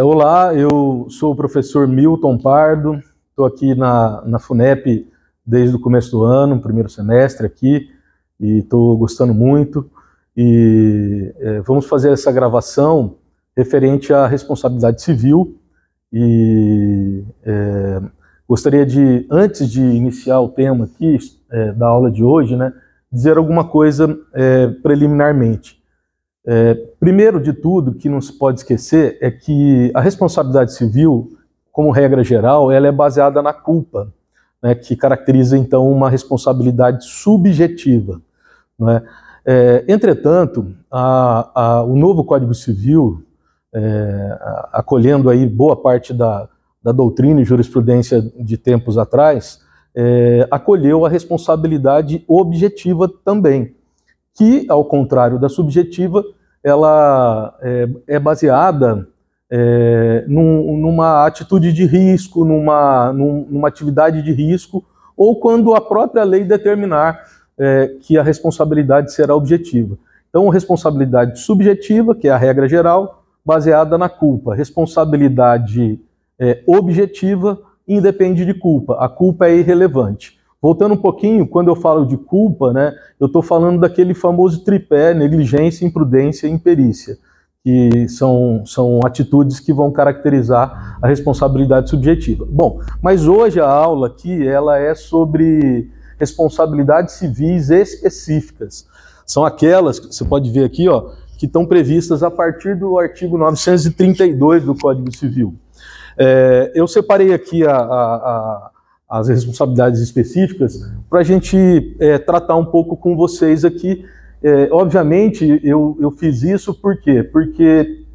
Olá, eu sou o professor Milton Pardo, estou aqui na FUNEP desde o começo do ano, primeiro semestre aqui, e estou gostando muito. Vamos fazer essa gravação referente à responsabilidade civil. Gostaria de, antes de iniciar o tema aqui da aula de hoje, dizer alguma coisa preliminarmente. Primeiro de tudo, que não se pode esquecer, é que a responsabilidade civil, como regra geral, ela é baseada na culpa, que caracteriza, então, uma responsabilidade subjetiva. Entretanto, o novo Código Civil, acolhendo aí boa parte da doutrina e jurisprudência de tempos atrás, acolheu a responsabilidade objetiva também, que, ao contrário da subjetiva, ela é baseada numa atitude de risco, numa atividade de risco, ou quando a própria lei determinar que a responsabilidade será objetiva. Então, responsabilidade subjetiva, que é a regra geral, baseada na culpa. Responsabilidade objetiva independe de culpa. A culpa é irrelevante. Voltando um pouquinho, quando eu falo de culpa, eu estou falando daquele famoso tripé, negligência, imprudência e imperícia, que são atitudes que vão caracterizar a responsabilidade subjetiva. Bom, mas hoje a aula aqui ela é sobre responsabilidades civis específicas. São aquelas, que você pode ver aqui, que estão previstas a partir do artigo 932 do Código Civil. Eu separei aqui as responsabilidades específicas para a gente tratar um pouco com vocês aqui. Obviamente, eu fiz isso por quê? Porque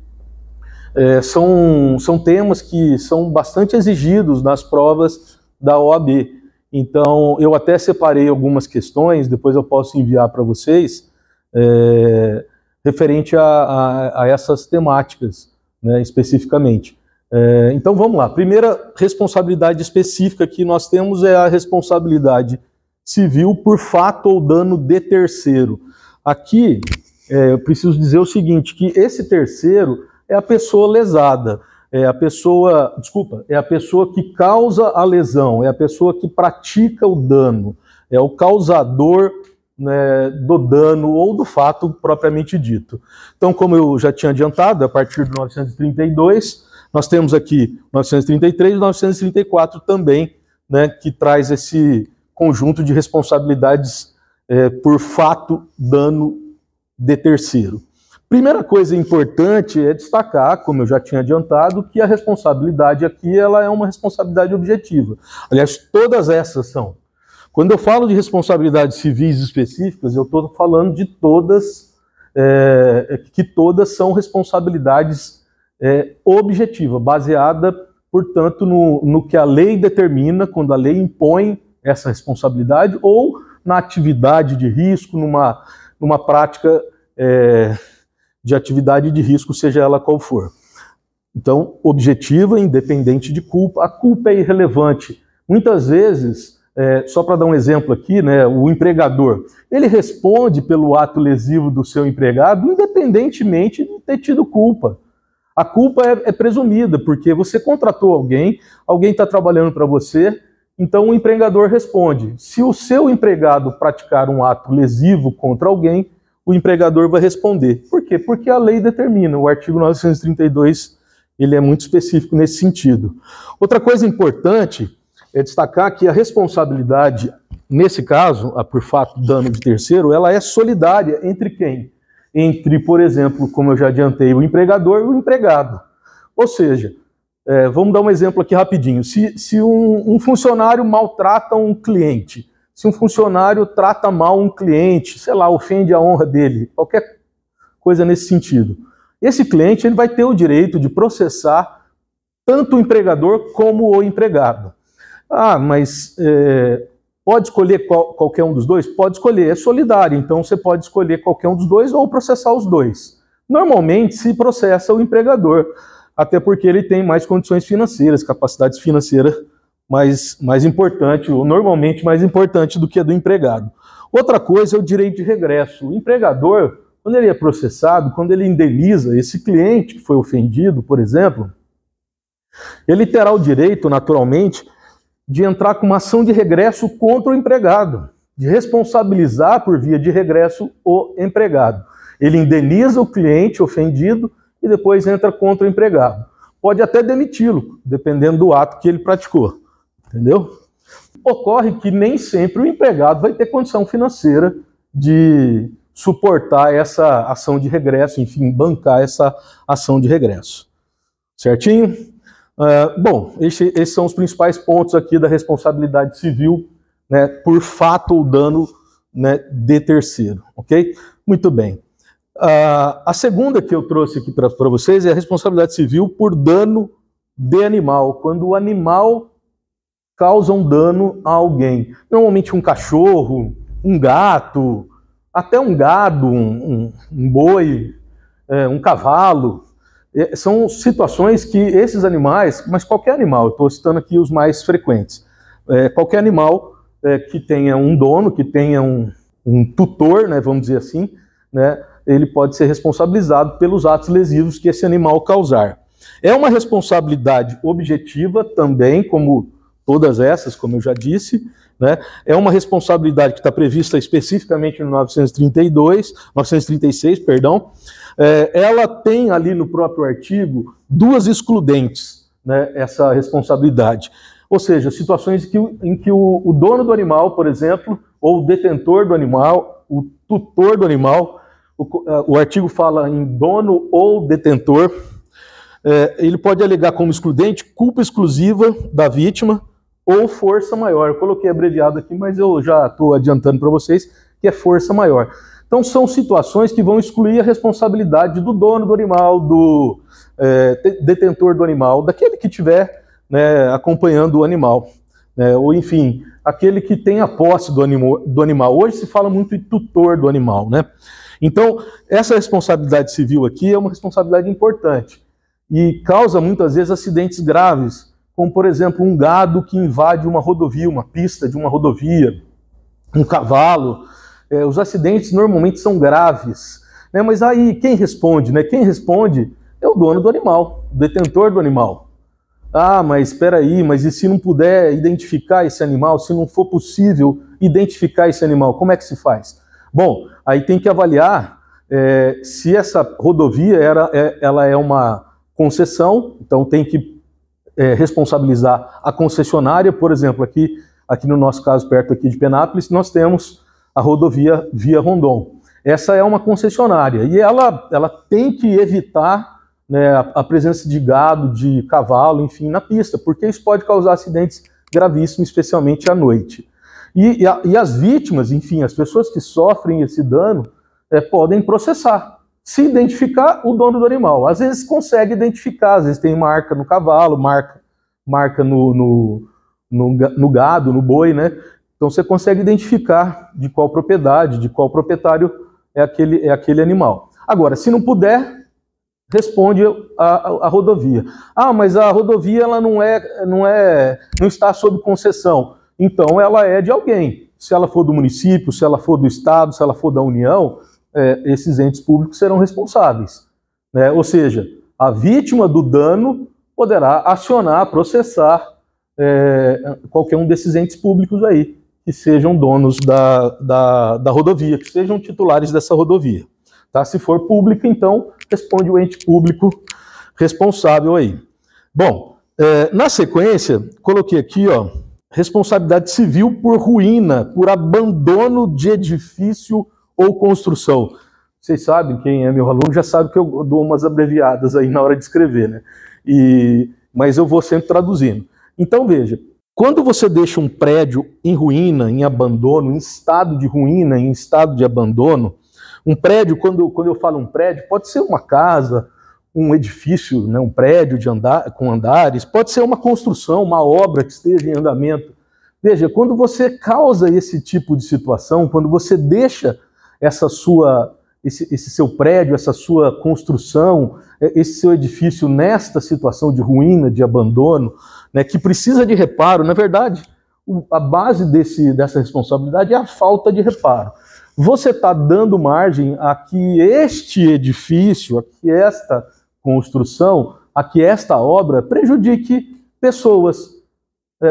são temas que são bastante exigidos nas provas da OAB. Então, eu até separei algumas questões, depois eu posso enviar para vocês, referente a essas temáticas, especificamente. Então vamos lá, primeira responsabilidade específica que nós temos é a responsabilidade civil por fato ou dano de terceiro. Aqui eu preciso dizer o seguinte, que esse terceiro é a pessoa lesada, é a pessoa que causa a lesão, é a pessoa que pratica o dano, é o causador do dano ou do fato propriamente dito. Então, como eu já tinha adiantado, a partir de 932, nós temos aqui 933 e 934 também, que traz esse conjunto de responsabilidades por fato, dano de terceiro. Primeira coisa importante é destacar, como eu já tinha adiantado, que a responsabilidade aqui ela é uma responsabilidade objetiva. Aliás, todas essas são. Quando eu falo de responsabilidades civis específicas, eu estou falando de todas, que todas são responsabilidades objetiva, baseada, portanto, no que a lei determina, quando a lei impõe essa responsabilidade, ou na atividade de risco, numa prática de atividade de risco, seja ela qual for. Então, objetiva, independente de culpa. A culpa é irrelevante. Muitas vezes, só para dar um exemplo aqui, o empregador, ele responde pelo ato lesivo do seu empregado, independentemente de ter tido culpa. A culpa é presumida, porque você contratou alguém está trabalhando para você, então o empregador responde. Se o seu empregado praticar um ato lesivo contra alguém, o empregador vai responder. Por quê? Porque a lei determina, o artigo 932, ele é muito específico nesse sentido. Outra coisa importante é destacar que a responsabilidade, nesse caso, a por fato dano de terceiro, ela é solidária entre quem? Entre, por exemplo, como eu já adiantei, o empregador e o empregado. Ou seja, vamos dar um exemplo aqui rapidinho. Se um funcionário maltrata um cliente, se um funcionário trata mal um cliente, sei lá, ofende a honra dele, qualquer coisa nesse sentido, esse cliente ele vai ter o direito de processar tanto o empregador como o empregado. Mas pode escolher qualquer um dos dois? Pode escolher, é solidário, então você pode escolher qualquer um dos dois ou processar os dois. Normalmente se processa o empregador, até porque ele tem mais condições financeiras, capacidades financeiras mais importante, ou normalmente mais importante do que a do empregado. Outra coisa é o direito de regresso. O empregador quando ele é processado, quando ele indeniza esse cliente que foi ofendido, por exemplo, ele terá o direito, naturalmente, de entrar com uma ação de regresso contra o empregado, de responsabilizar por via de regresso o empregado. Ele indeniza o cliente ofendido e depois entra contra o empregado. Pode até demiti-lo, dependendo do ato que ele praticou, entendeu? Ocorre que nem sempre o empregado vai ter condição financeira de suportar essa ação de regresso, enfim, bancar essa ação de regresso. Certinho? Bom, esses são os principais pontos aqui da responsabilidade civil, né, por fato ou dano, né, de terceiro, ok? Muito bem. A segunda que eu trouxe aqui para vocês é a responsabilidade civil por dano de animal, quando o animal causa um dano a alguém. Normalmente um cachorro, um gato, até um gado, um boi, um cavalo. São situações que esses animais, mas qualquer animal, eu estou citando aqui os mais frequentes, qualquer animal que tenha um dono, que tenha um tutor, né, vamos dizer assim, né, ele pode ser responsabilizado pelos atos lesivos que esse animal causar. É uma responsabilidade objetiva também, como todas essas, como eu já disse, né? É uma responsabilidade que está prevista especificamente no 936, perdão. Ela tem ali no próprio artigo duas excludentes, né, essa responsabilidade. Ou seja, situações em que o dono do animal, por exemplo, ou o detentor do animal, o tutor do animal, o artigo fala em dono ou detentor, ele pode alegar como excludente culpa exclusiva da vítima ou força maior. Eu coloquei abreviado aqui, mas eu já estou adiantando para vocês que é força maior. Então são situações que vão excluir a responsabilidade do dono do animal, do detentor do animal, daquele que estiver, né, acompanhando o animal, né, ou enfim, aquele que tem a posse do animal. Hoje se fala muito em tutor do animal, né? Então, essa responsabilidade civil aqui é uma responsabilidade importante e causa muitas vezes acidentes graves, como por exemplo um gado que invade uma rodovia, uma pista de uma rodovia, um cavalo. Os acidentes normalmente são graves, né? Mas aí quem responde, né? Quem responde é o dono do animal, o detentor do animal. Ah, mas espera aí, mas e se não puder identificar esse animal, se não for possível identificar esse animal, como é que se faz? Bom, aí tem que avaliar se essa rodovia ela é uma concessão, então tem que responsabilizar a concessionária. Por exemplo, aqui no nosso caso, perto aqui de Penápolis, nós temos a rodovia Via Rondon. Essa é uma concessionária e ela tem que evitar, né, a presença de gado, de cavalo, enfim, na pista, porque isso pode causar acidentes gravíssimos, especialmente à noite. E as vítimas, enfim, as pessoas que sofrem esse dano, podem processar, se identificar o dono do animal. Às vezes consegue identificar, às vezes tem marca no cavalo, marca no gado, no boi, né? Então você consegue identificar de qual propriedade, de qual proprietário é aquele animal. Agora, se não puder, responde a rodovia. Ah, mas a rodovia ela não está sob concessão. Então ela é de alguém. Se ela for do município, se ela for do estado, se ela for da União, esses entes públicos serão responsáveis, né? Ou seja, a vítima do dano poderá acionar, processar qualquer um desses entes públicos aí, que sejam donos da rodovia, que sejam titulares dessa rodovia. Tá? Se for pública, então, responde o ente público responsável aí. Bom, na sequência, coloquei aqui, ó, responsabilidade civil por ruína, por abandono de edifício ou construção. Vocês sabem, quem é meu aluno já sabe que eu dou umas abreviadas aí na hora de escrever, né? Mas eu vou sempre traduzindo. Então, veja, quando você deixa um prédio em ruína, em abandono, em estado de ruína, em estado de abandono, um prédio, quando eu falo um prédio, pode ser uma casa, um edifício, né, um prédio com andares, pode ser uma construção, uma obra que esteja em andamento. Veja, quando você causa esse tipo de situação, quando você deixa esse seu prédio, essa sua construção, esse seu edifício nesta situação de ruína, de abandono, né, que precisa de reparo, na verdade, a base dessa responsabilidade é a falta de reparo. você está dando margem a que este edifício, a que esta construção, a que esta obra prejudique pessoas.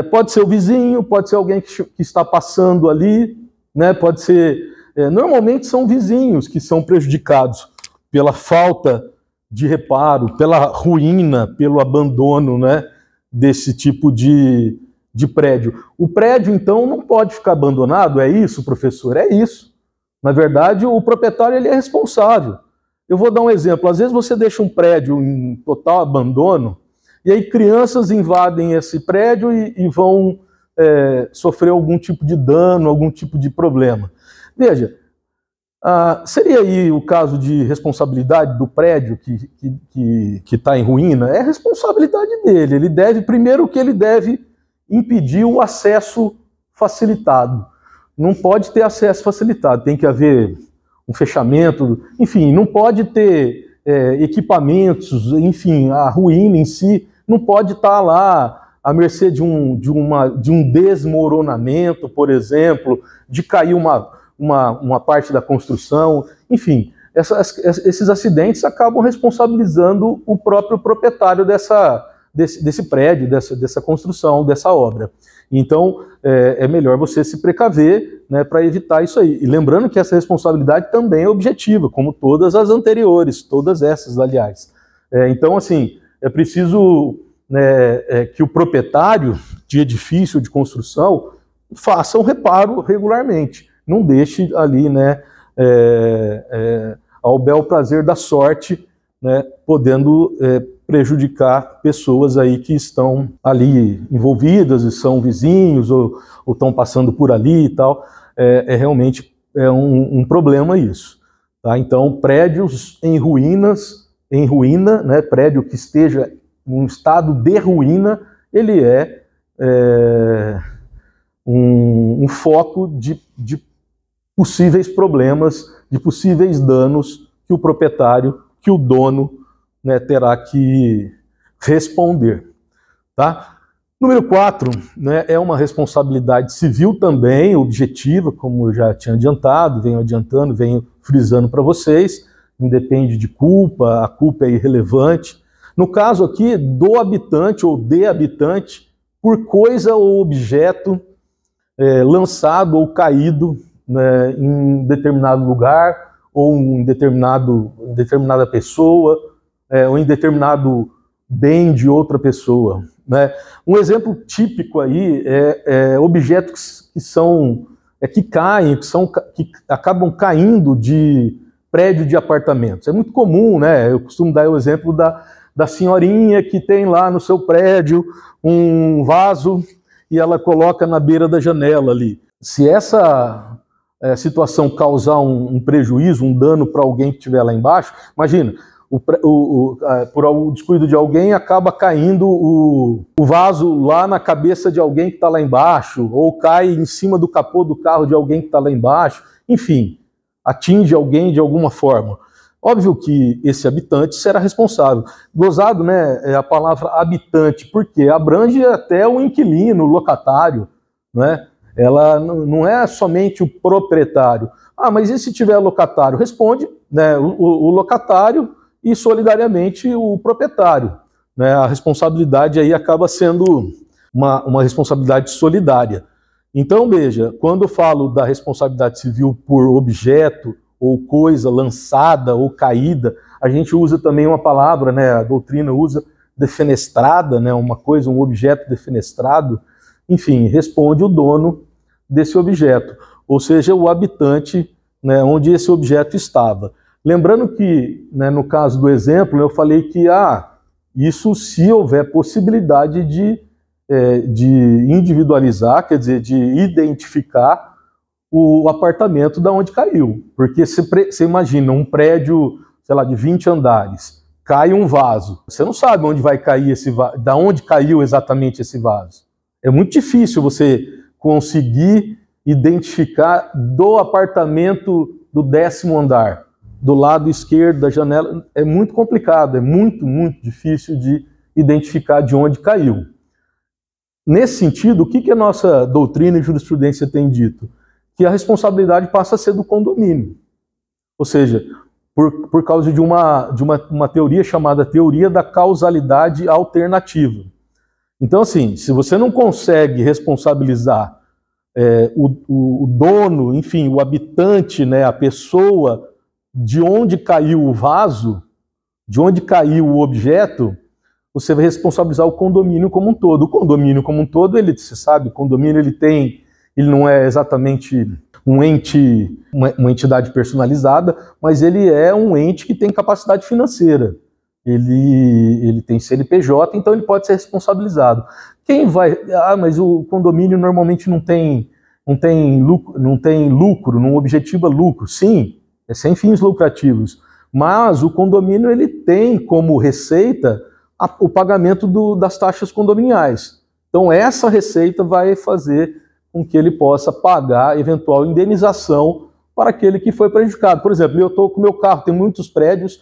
Pode ser o vizinho, pode ser alguém que está passando ali, né? Pode ser... normalmente são vizinhos que são prejudicados pela falta de reparo, pela ruína, pelo abandono, né, desse tipo de prédio. O prédio, então, não pode ficar abandonado? É isso, professor? É isso. Na verdade, o proprietário ele é responsável. Eu vou dar um exemplo. Às vezes você deixa um prédio em total abandono e aí crianças invadem esse prédio e vão sofrer algum tipo de dano, algum tipo de problema. Veja, seria aí o caso de responsabilidade do prédio que está em ruína? É responsabilidade dele. Ele deve, primeiro que ele deve impedir o acesso facilitado. Não pode ter acesso facilitado, tem que haver um fechamento, enfim, não pode ter equipamentos, enfim, a ruína em si não pode estar lá à mercê de um desmoronamento, por exemplo, de cair uma parte da construção, enfim, esses acidentes acabam responsabilizando o próprio proprietário desse prédio, dessa construção, dessa obra. Então, é melhor você se precaver, né, para evitar isso aí. E lembrando que essa responsabilidade também é objetiva, como todas as anteriores, todas essas, aliás. Então, assim, é preciso que o proprietário de edifício, de construção, faça um reparo regularmente. Não deixe ali, né, ao bel prazer da sorte, né, podendo prejudicar pessoas aí que estão ali envolvidas e são vizinhos ou estão passando por ali e tal. Realmente um problema isso. Tá? Então, prédios em ruína, né, prédio que esteja em um estado de ruína, ele é um foco de possíveis problemas, de possíveis danos que o proprietário, que o dono, né, terá que responder. Tá? Número 4, né, é uma responsabilidade civil também, objetiva, como eu já tinha adiantado, venho adiantando, venho frisando para vocês, independe de culpa, a culpa é irrelevante. No caso aqui, do habitante ou de habitante, por coisa ou objeto lançado ou caído, né, em determinado lugar, ou em determinada pessoa, ou em determinado bem de outra pessoa. Né? Um exemplo típico aí é objetos que caem, que acabam caindo de prédio de apartamentos. É muito comum, né? Eu costumo dar o exemplo da senhorinha que tem lá no seu prédio um vaso e ela coloca na beira da janela ali. Se essa situação causar um prejuízo, um dano para alguém que estiver lá embaixo, imagina, por algum descuido de alguém acaba caindo o vaso lá na cabeça de alguém que está lá embaixo, ou cai em cima do capô do carro de alguém que está lá embaixo, enfim, atinge alguém de alguma forma. Óbvio que esse habitante será responsável. Gozado, né, é a palavra habitante, porque abrange até o inquilino, o locatário, né? Ela não é somente o proprietário. Mas e se tiver locatário? Responde, né, o locatário e solidariamente o proprietário. Né? A responsabilidade aí acaba sendo uma responsabilidade solidária. Então, veja, quando eu falo da responsabilidade civil por objeto ou coisa lançada ou caída, a gente usa também uma palavra, né, a doutrina usa defenestrada, né, uma coisa, um objeto defenestrado, enfim, responde o dono desse objeto, ou seja, o habitante, né, onde esse objeto estava. Lembrando que, né, no caso do exemplo, eu falei que isso se houver possibilidade de individualizar, quer dizer, de identificar o apartamento da onde caiu. Porque você imagina um prédio, sei lá, de 20 andares, cai um vaso. Você não sabe onde vai cair esse vaso, da onde caiu exatamente esse vaso. É muito difícil você conseguir identificar do apartamento do 10º andar, do lado esquerdo da janela. É muito complicado, é muito, muito difícil de identificar de onde caiu. Nesse sentido, o que a nossa doutrina e jurisprudência tem dito? que a responsabilidade passa a ser do condomínio. Ou seja, por causa de uma teoria chamada teoria da causalidade alternativa. Então, assim, se você não consegue responsabilizar o dono, enfim, o habitante, né, a pessoa, de onde caiu o vaso, de onde caiu o objeto, você vai responsabilizar o condomínio como um todo. O condomínio como um todo, você sabe, o condomínio ele não é exatamente uma entidade personalizada, mas ele é um ente que tem capacidade financeira. Ele tem CNPJ, então ele pode ser responsabilizado. Quem vai... mas o condomínio normalmente não tem lucro, não objetiva lucro. Sim, é sem fins lucrativos. Mas o condomínio ele tem como receita o pagamento das taxas condominiais. Então essa receita vai fazer com que ele possa pagar eventual indenização para aquele que foi prejudicado. Por exemplo, eu estou com o meu carro, tem muitos prédios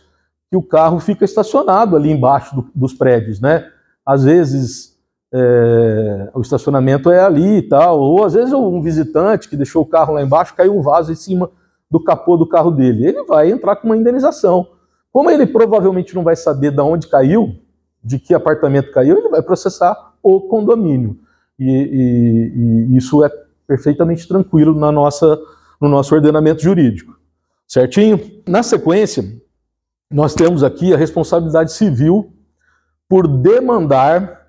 que o carro fica estacionado ali embaixo dos prédios, né? Às vezes o estacionamento é ali e tal, ou às vezes um visitante que deixou o carro lá embaixo, caiu um vaso em cima do capô do carro dele. Ele vai entrar com uma indenização. Como ele provavelmente não vai saber de onde caiu, de que apartamento caiu, ele vai processar o condomínio. E isso é perfeitamente tranquilo no nosso ordenamento jurídico. Certinho? Na sequência, nós temos aqui a responsabilidade civil por demandar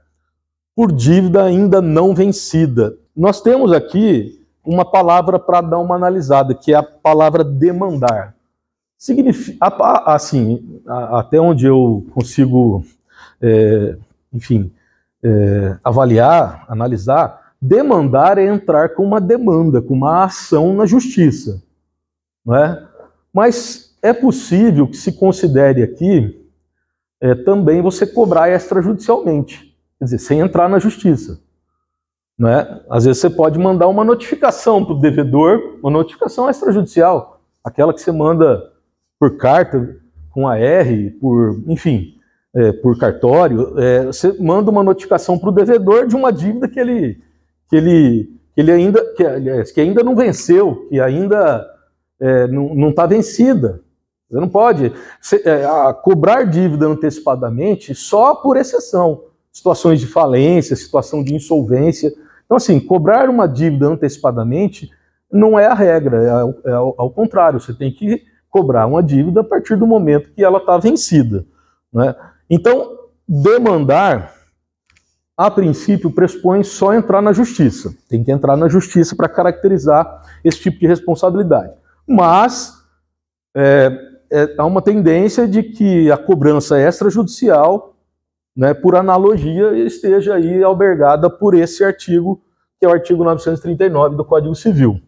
por dívida ainda não vencida. Nós temos aqui uma palavra para dar uma analisada, que é a palavra demandar. Significa, assim, até onde eu consigo, avaliar, analisar, demandar é entrar com uma demanda, com uma ação na justiça, não é? Mas é possível que se considere aqui também você cobrar extrajudicialmente, quer dizer, sem entrar na justiça. Não é? Às vezes você pode mandar uma notificação para o devedor, uma notificação extrajudicial, aquela que você manda por carta, com AR, por cartório, você manda uma notificação para o devedor de uma dívida que ainda não venceu, que ainda não está vencida. Você não pode cobrar dívida antecipadamente só por exceção. Situações de falência, situação de insolvência. Então, assim, cobrar uma dívida antecipadamente não é a regra, ao contrário, você tem que cobrar uma dívida a partir do momento que ela está vencida, né? Então, demandar, a princípio, pressupõe só entrar na justiça. Tem que entrar na justiça para caracterizar esse tipo de responsabilidade. Mas há uma tendência de que a cobrança extrajudicial, né, por analogia, esteja aí albergada por esse artigo, que é o artigo 939 do Código Civil.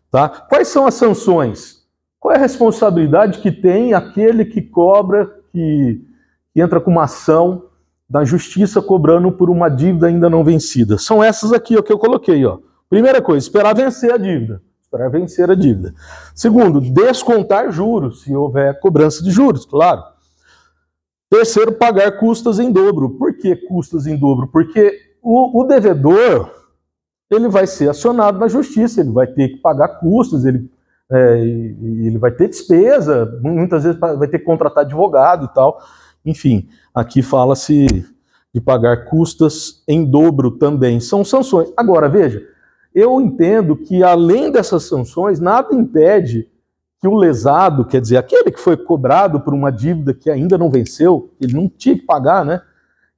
Tá? Quais são as sanções? Qual é a responsabilidade que tem aquele que cobra, que entra com uma ação da justiça cobrando por uma dívida ainda não vencida? São essas aqui ó, que eu coloquei. Ó. Primeira coisa, esperar vencer a dívida. Esperar vencer a dívida. Segundo, descontar juros, se houver cobrança de juros, claro. Terceiro, pagar custas em dobro. Por que custas em dobro? Porque o devedor ele vai ser acionado na justiça, ele vai ter que pagar custas, ele vai ter despesa, muitas vezes vai ter que contratar advogado e tal. Enfim, aqui fala-se de pagar custas em dobro também. São sanções. Agora, veja, eu entendo que além dessas sanções, nada impede que o lesado, quer dizer, aquele que foi cobrado por uma dívida que ainda não venceu, ele não tinha que pagar, né?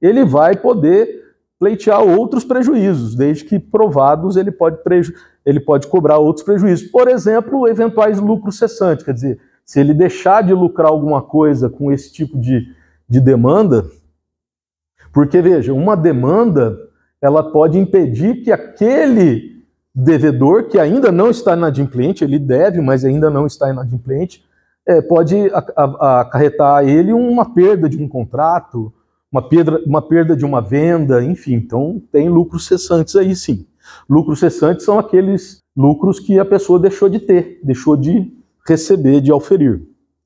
Ele vai poder pleitear outros prejuízos, desde que provados ele pode cobrar outros prejuízos. Por exemplo, eventuais lucros cessantes, quer dizer, se ele deixar de lucrar alguma coisa com esse tipo de demanda, porque, veja, uma demanda, ela pode impedir que aquele devedor, que ainda não está inadimplente, ele deve, mas ainda não está inadimplente, pode acarretar a ele uma perda de um contrato, uma perda de uma venda, enfim. Então, tem lucros cessantes aí, sim. Lucros cessantes são aqueles lucros que a pessoa deixou de ter, deixou de receber, de auferir,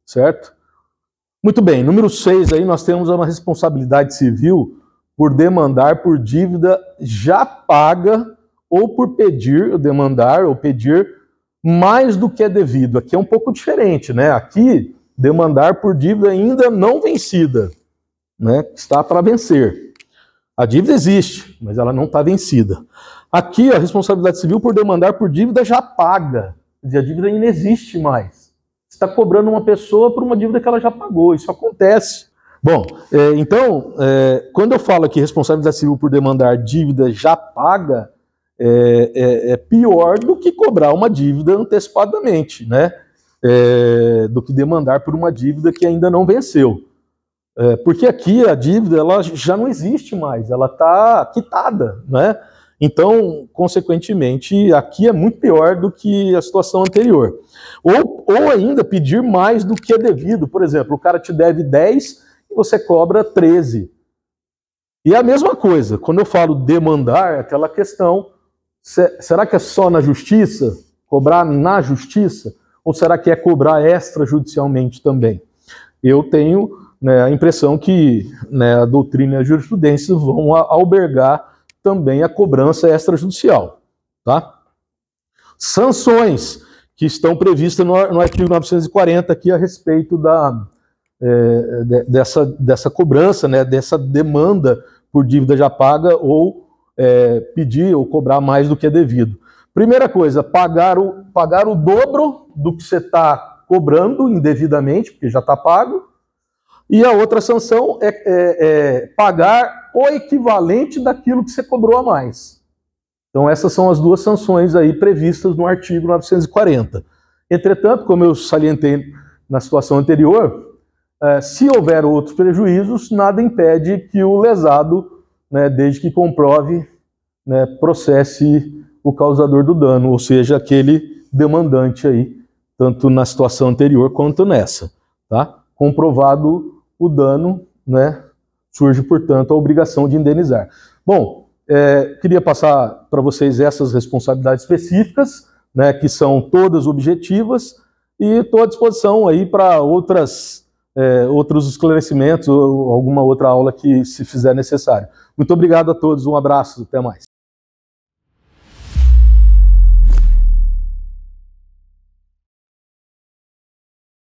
certo? Muito bem, número 6, aí nós temos uma responsabilidade civil por demandar por dívida já paga ou por demandar ou pedir mais do que é devido. Aqui é um pouco diferente, né? Aqui, demandar por dívida ainda não vencida, né? Está para vencer. A dívida existe, mas ela não está vencida. Aqui, a responsabilidade civil por demandar por dívida já paga. Quer dizer, a dívida ainda existe mais. Você está cobrando uma pessoa por uma dívida que ela já pagou. Isso acontece. Bom, então, quando eu falo aqui responsabilidade civil por demandar dívida já paga, é pior do que cobrar uma dívida antecipadamente, né? Do que demandar por uma dívida que ainda não venceu. Porque aqui a dívida ela já não existe mais, ela está quitada, né? Então, consequentemente, aqui é muito pior do que a situação anterior. Ou ainda pedir mais do que é devido. Por exemplo, o cara te deve 10 e você cobra 13. E é a mesma coisa, quando eu falo demandar, é aquela questão, será que é só na justiça? Cobrar na justiça? Ou será que é cobrar extrajudicialmente também? Eu tenho, né, a impressão que, né, a doutrina e a jurisprudência vão albergar também a cobrança extrajudicial. Tá? Sanções que estão previstas no artigo 940 aqui a respeito dessa cobrança, né, dessa demanda por dívida já paga ou pedir ou cobrar mais do que é devido. Primeira coisa, pagar o dobro do que você está cobrando indevidamente, porque já está pago. E a outra sanção é pagar o equivalente daquilo que você cobrou a mais. Então essas são as duas sanções aí previstas no artigo 940. Entretanto, como eu salientei na situação anterior, se houver outros prejuízos, nada impede que o lesado, né, desde que comprove, né, processe o causador do dano, ou seja, aquele demandante aí, tanto na situação anterior quanto nessa. Tá? Comprovado o dano, né, surge, portanto, a obrigação de indenizar. Bom, queria passar para vocês essas responsabilidades específicas, né, que são todas objetivas, e estou à disposição aí para outros esclarecimentos ou alguma outra aula que se fizer necessário. Muito obrigado a todos, um abraço, até mais.